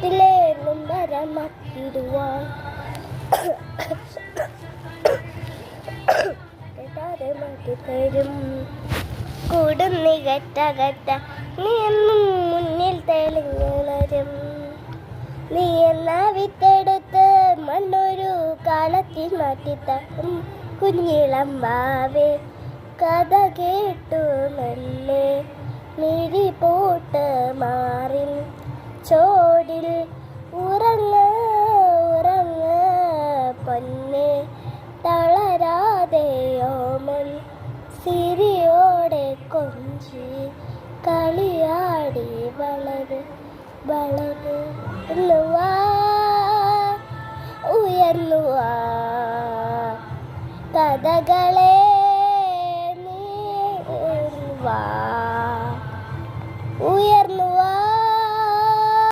കൂട്ടിലെ നൊമ്പരമാക്കിടുവാൻ കേട്ടാതെ മാറ്റിത്തരും കൂടുന്നികറ്റകറ്റ നീ എന്നും മുന്നിൽ തെളിഞ്ഞുണരും നീ എന്ന വിത്തെടുത്ത് മണ്ണൊരു കാലത്തിൽ മാറ്റിത്തരും കുഞ്ഞിളം വാവേ കഥ കേട്ടു മെല്ലെ മിഴി പോട്ട് മാറിൻ ചോടിൽ ഉറങ്ങ ഉറങ്ങ പൊന്നെ തളരാതെയോമൻ സിരിയോടെ കൊഞ്ചി കളിയാടി വളര് വളര് ഉയർന്നുവാ ഉയർന്നുവാ കഥകളെ നീ വാ